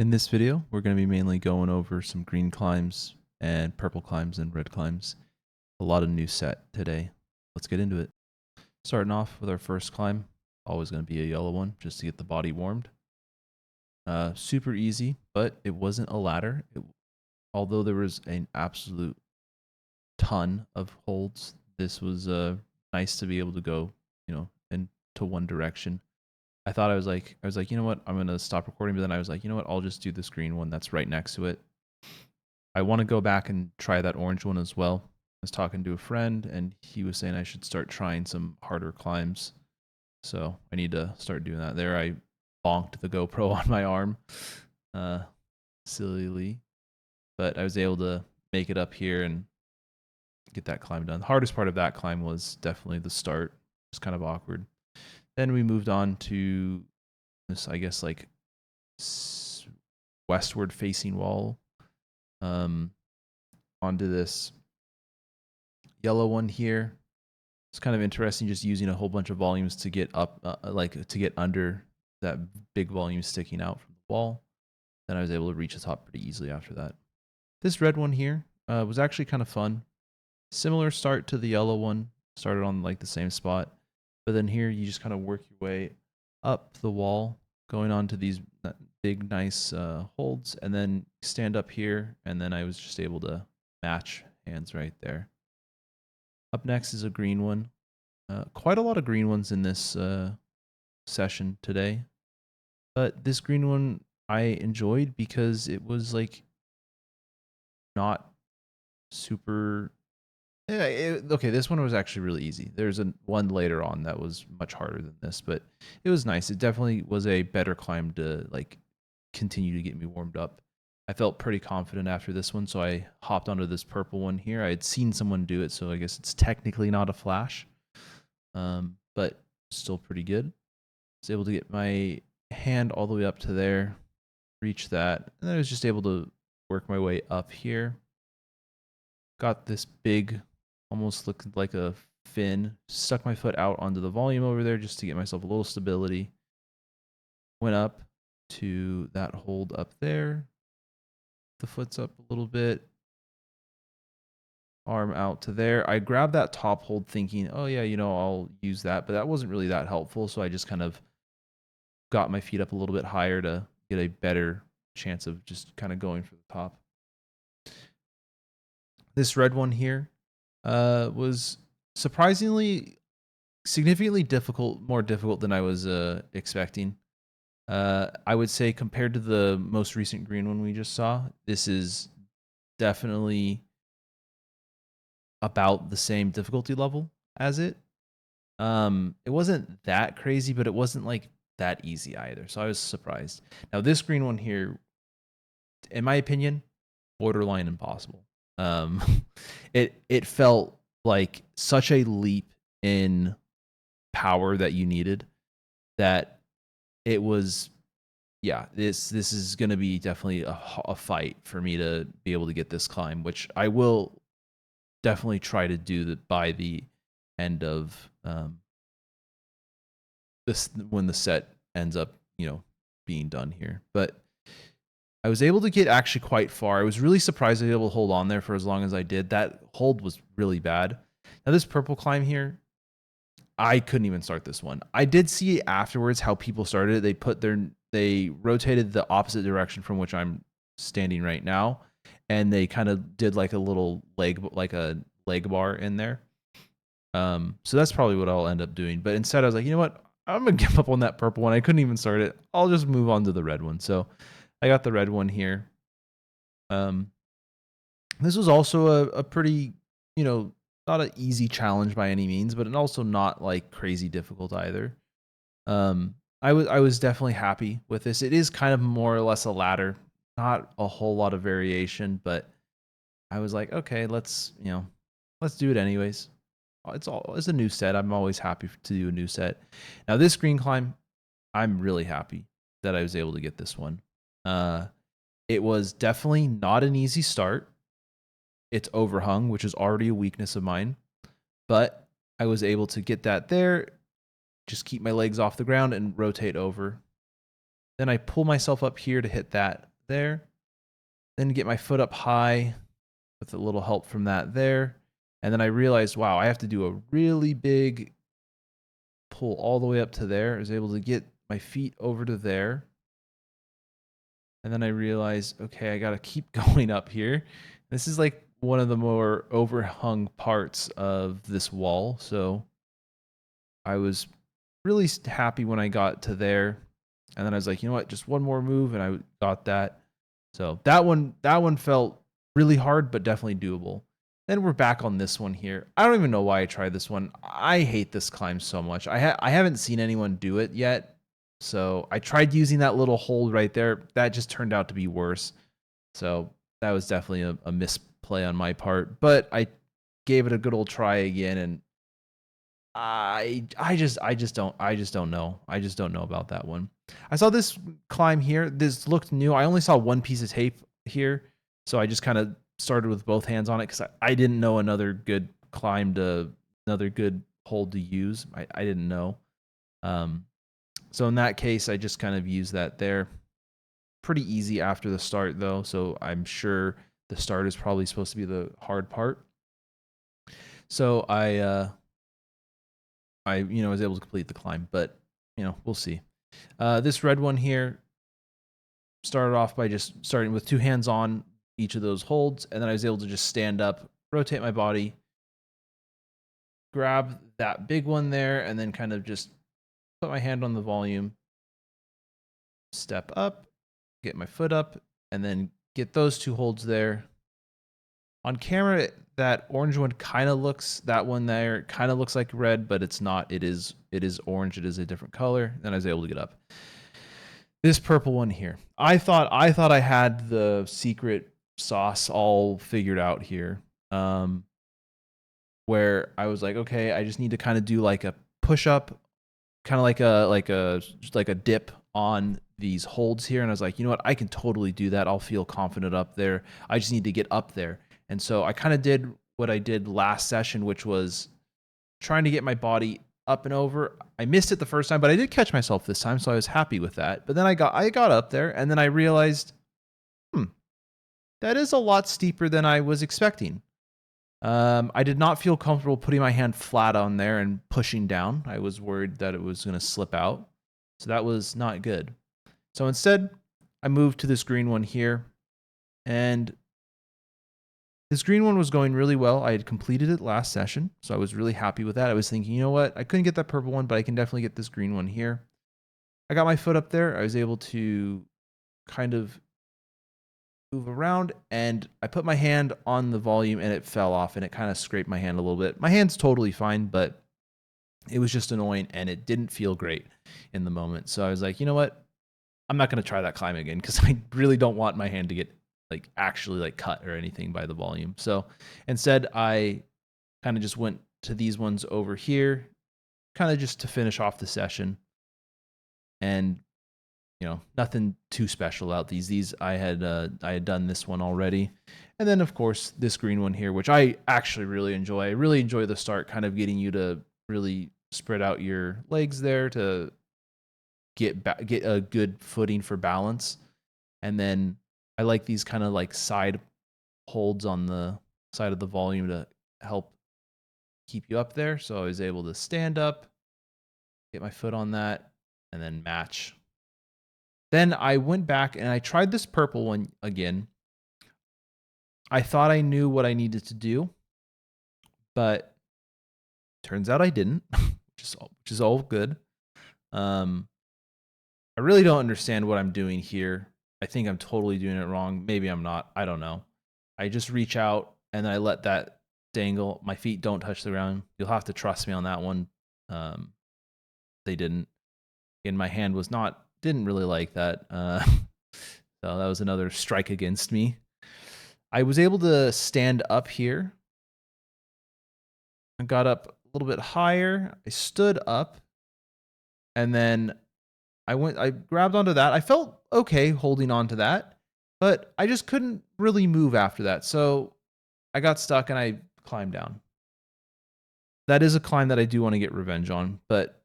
In this video, we're going to be mainly going over some green climbs and purple climbs and red climbs. A lot of new set today. Let's get into it. Starting off with our first climb, always going to be a yellow one just to get the body warmed. Super easy, but it wasn't a ladder. Although there was an absolute ton of holds, this was nice to be able to go, into one direction. I thought I was like, you know what? I'm going to stop recording. But then I was like, you know what? I'll just do this green one that's right next to it. I want to go back and try that orange one as well. I was talking to a friend and he was saying I should start trying some harder climbs. So I need to start doing that. There, I bonked the GoPro on my arm, sillily. But I was able to make it up here and get that climb done. The hardest part of that climb was definitely the start. It's kind of awkward. Then we moved on to this, I guess, like westward facing wall. Onto this yellow one here. It's kind of interesting just using a whole bunch of volumes to get up, to get under that big volume sticking out from the wall. Then I was able to reach the top pretty easily after that. This red one here was actually kind of fun. Similar start to the yellow one. Started on like the same spot. But then here you just kind of work your way up the wall, going on to these big, nice holds, and then stand up here. And then I was just able to match hands right there. Up next is a green one. Quite a lot of green ones in this session today. But this green one I enjoyed because it was like not super... okay, this one was actually really easy. There's one later on that was much harder than this, but it was nice. It definitely was a better climb to like continue to get me warmed up. I felt pretty confident after this one, so I hopped onto this purple one here. I had seen someone do it, so I guess it's technically not a flash, but still pretty good. I was able to get my hand all the way up to there, reach that, and then I was just able to work my way up here. Got this big, almost looked like a fin, stuck my foot out onto the volume over there just to get myself a little stability. Went up to that hold up there. The foot's up a little bit. Arm out to there. I grabbed that top hold thinking, oh yeah, I'll use that, but that wasn't really that helpful. So I just kind of got my feet up a little bit higher to get a better chance of just kind of going for the top. This red one here was surprisingly significantly more difficult than I was expecting. I would say compared to the most recent green one we just saw, this is definitely about the same difficulty level as it. It wasn't that crazy, but it wasn't like that easy either. So I was surprised. Now this green one here, in my opinion, borderline impossible. It felt like such a leap in power that you needed that it was, yeah, this is going to be definitely a fight for me to be able to get this climb, which I will definitely try to do by the end of this, when the set ends up, being done here. But I was able to get actually quite far. I was really surprised I was able to hold on there for as long as I did. That hold was really bad. Now this purple climb here, I couldn't even start this one. I did see afterwards how people started it. They rotated the opposite direction from which I'm standing right now, and they kind of did like a little leg bar in there. So that's probably what I'll end up doing. But instead I was like, you know what? I'm gonna give up on that purple one. I couldn't even start it. I'll just move on to the red one. So I got the red one here. This was also a pretty, not an easy challenge by any means, but also not like crazy difficult either. I was definitely happy with this. It is kind of more or less a ladder, not a whole lot of variation, but I was like, okay, let's do it anyways. It's a new set. I'm always happy to do a new set. Now this green climb, I'm really happy that I was able to get this one. It was definitely not an easy start. It's overhung, which is already a weakness of mine, but I was able to get that there, just keep my legs off the ground and rotate over. Then I pull myself up here to hit that there. Then get my foot up high with a little help from that there. And then I realized, wow, I have to do a really big pull all the way up to there. I was able to get my feet over to there. And then I realized, okay, I got to keep going up here. This is like one of the more overhung parts of this wall. So I was really happy when I got to there. And then I was like, you know what, just one more move, and I got that. So that one felt really hard, but definitely doable. Then we're back on this one here. I don't even know why I tried this one. I hate this climb so much. I haven't seen anyone do it yet. So I tried using that little hold right there. That just turned out to be worse. So that was definitely a misplay on my part. But I gave it a good old try again, and I just don't know. I just don't know about that one. I saw this climb here. This looked new. I only saw one piece of tape here, so I just kind of started with both hands on it because I didn't know another good another good hold to use. I didn't know. So in that case, I just kind of used that there. Pretty easy after the start though, so I'm sure the start is probably supposed to be the hard part. So I was able to complete the climb, but we'll see. This red one here started off by just starting with two hands on each of those holds, and then I was able to just stand up, rotate my body, grab that big one there, and then kind of just put my hand on the volume, step up, get my foot up, and then get those two holds there. On camera, that orange one that one there kind of looks like red, but it's not. It is orange. It is a different color. Then I was able to get up. This purple one here. I thought I had the secret sauce all figured out here. Where I was like, okay, I just need to kind of do like a push up, kind of like a dip on these holds here. And I was like, you know what? I can totally do that. I'll feel confident up there. I just need to get up there. And so I kind of did what I did last session, which was trying to get my body up and over. I missed it the first time, but I did catch myself this time, so I was happy with that. But then I got up there, and then I realized, that is a lot steeper than I was expecting. I did not feel comfortable putting my hand flat on there and pushing down. I was worried that it was going to slip out. So that was not good. So instead, I moved to this green one here, and this green one was going really well. I had completed it last session, so I was really happy with that. I was thinking, you know what? I couldn't get that purple one, but I can definitely get this green one here. I got my foot up there. I was able to kind of move around, and I put my hand on the volume, and it fell off, and it kind of scraped my hand a little bit. My hand's totally fine, but it was just annoying, and it didn't feel great in the moment. So I was like, you know what? I'm not going to try that climb again because I really don't want my hand to get actually cut or anything by the volume. So instead, I kind of just went to these ones over here, kind of just to finish off the session. And nothing too special about these. These I had done this one already. And then of course this green one here, which I actually really enjoy. I really enjoy the start, kind of getting you to really spread out your legs there to get a good footing for balance. And then I like these kind of like side holds on the side of the volume to help keep you up there. So I was able to stand up, get my foot on that, and then match. Then I went back and I tried this purple one again. I thought I knew what I needed to do, but turns out I didn't, which is all good. I really don't understand what I'm doing here. I think I'm totally doing it wrong. Maybe I'm not. I don't know. I just reach out and I let that dangle. My feet don't touch the ground. You'll have to trust me on that one. They didn't. And my hand didn't really like that. So that was another strike against me. I was able to stand up here. I got up a little bit higher. I stood up. And then I grabbed onto that. I felt okay holding on to that, but I just couldn't really move after that. So I got stuck and I climbed down. That is a climb that I do want to get revenge on, but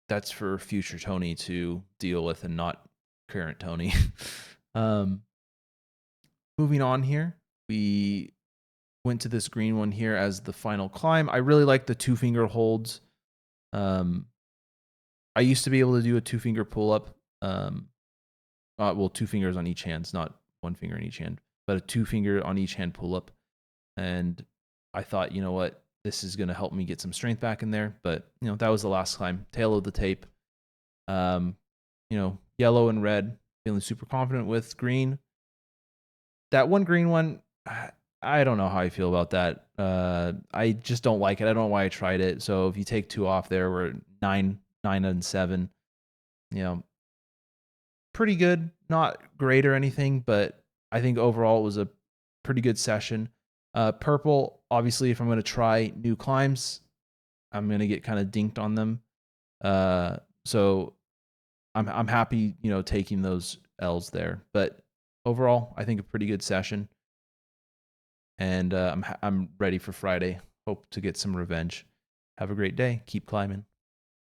that's for future Tony to deal with and not current Tony. moving on here, we went to this green one here as the final climb. I really like the 2-finger holds. I used to be able to do a 2-finger pull up. Well, 2 fingers on each hand, not 1 finger in each hand, but a 2-finger on each hand pull up. And I thought, you know what, this is going to help me get some strength back in there. But, you know, that was the last climb. Tail of the tape. You know, yellow and red, feeling super confident with. Green. That one green one, I don't know how I feel about that. I just don't like it. I don't know why I tried it. So if you take 2 off there, we're 9 and 7. You know, pretty good, not great or anything, but I think overall it was a pretty good session. Purple, obviously, if I'm going to try new climbs, I'm going to get kind of dinked on them. So I'm happy, you know, taking those L's there. But overall, I think a pretty good session. And I'm ready for Friday. Hope to get some revenge. Have a great day. Keep climbing.